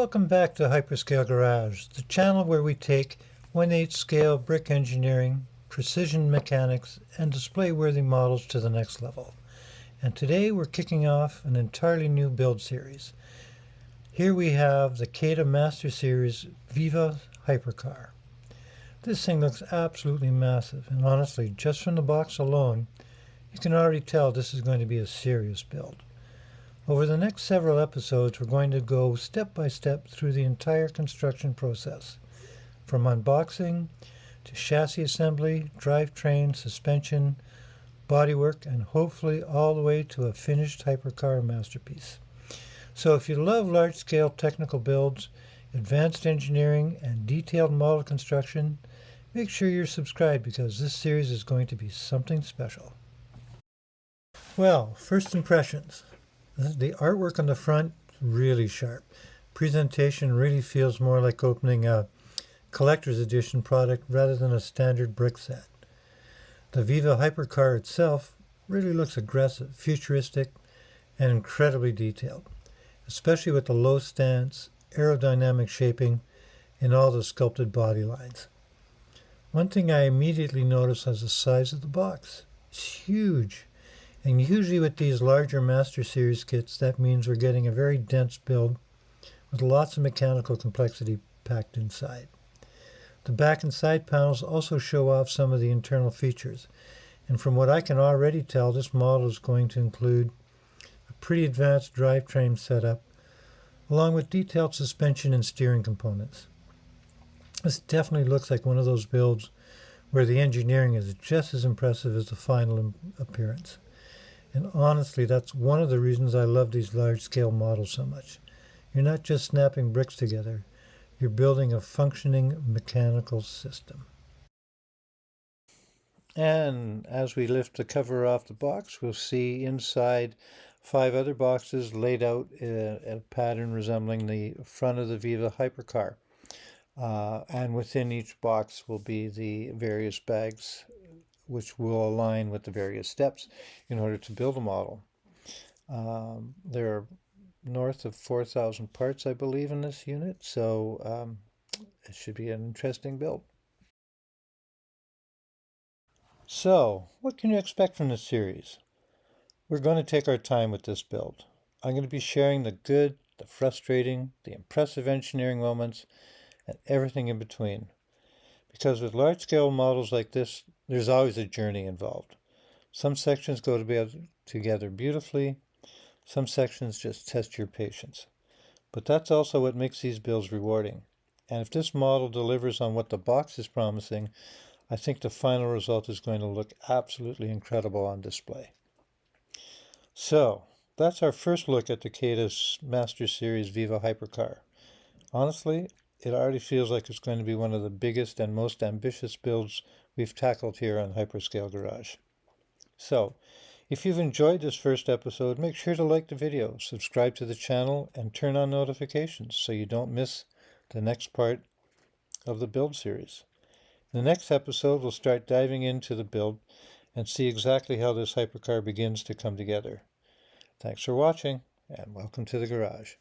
Welcome back to HyperScale Garage, the channel where we take 1/8 scale brick engineering, precision mechanics, and display-worthy models to the next level. And today we're kicking off an entirely new build series. Here we have the CADA Master Series Viva Hypercar. This thing looks absolutely massive, and honestly, just from the box alone, you can already tell this is going to be a serious build. Over the next several episodes, we're going to go step by step through the entire construction process, from unboxing to chassis assembly, drivetrain, suspension, bodywork, and hopefully all the way to a finished hypercar masterpiece. So if you love large-scale technical builds, advanced engineering, and detailed model construction, make sure you're subscribed because this series is going to be something special. Well, first impressions. The artwork on the front is really sharp. Presentation really feels more like opening a collector's edition product rather than a standard brick set. The Viva Hypercar itself really looks aggressive, futuristic, and incredibly detailed, especially with the low stance, aerodynamic shaping, and all the sculpted body lines. One thing I immediately noticed was the size of the box. It's huge. And usually with these larger Master Series kits, that means we're getting a very dense build with lots of mechanical complexity packed inside. The back and side panels also show off some of the internal features. And from what I can already tell, this model is going to include a pretty advanced drivetrain setup, along with detailed suspension and steering components. This definitely looks like one of those builds where the engineering is just as impressive as the final appearance. And honestly, that's one of the reasons I love these large-scale models so much. You're not just snapping bricks together, you're building a functioning mechanical system. And as we lift the cover off the box, we'll see inside 5 other boxes laid out in a pattern resembling the front of the Viva Hypercar. And within each box will be the various bags which will align with the various steps in order to build a model. There are north of 4,000 parts, I believe, in this unit, so it should be an interesting build. So, what can you expect from this series? We're going to take our time with this build. I'm going to be sharing the good, the frustrating, the impressive engineering moments, and everything in between. Because with large-scale models like this, there's always a journey involved. Some sections go together beautifully. Some sections just test your patience. But that's also what makes these builds rewarding. And if this model delivers on what the box is promising, I think the final result is going to look absolutely incredible on display. So, that's our first look at the CADA Master Series Viva Hypercar. Honestly, it already feels like it's going to be one of the biggest and most ambitious builds we've tackled here on HyperScale Garage. So, if you've enjoyed this first episode, make sure to like the video, subscribe to the channel, and turn on notifications so you don't miss the next part of the build series. In the next episode, we'll start diving into the build and see exactly how this hypercar begins to come together. Thanks for watching, and welcome to the garage.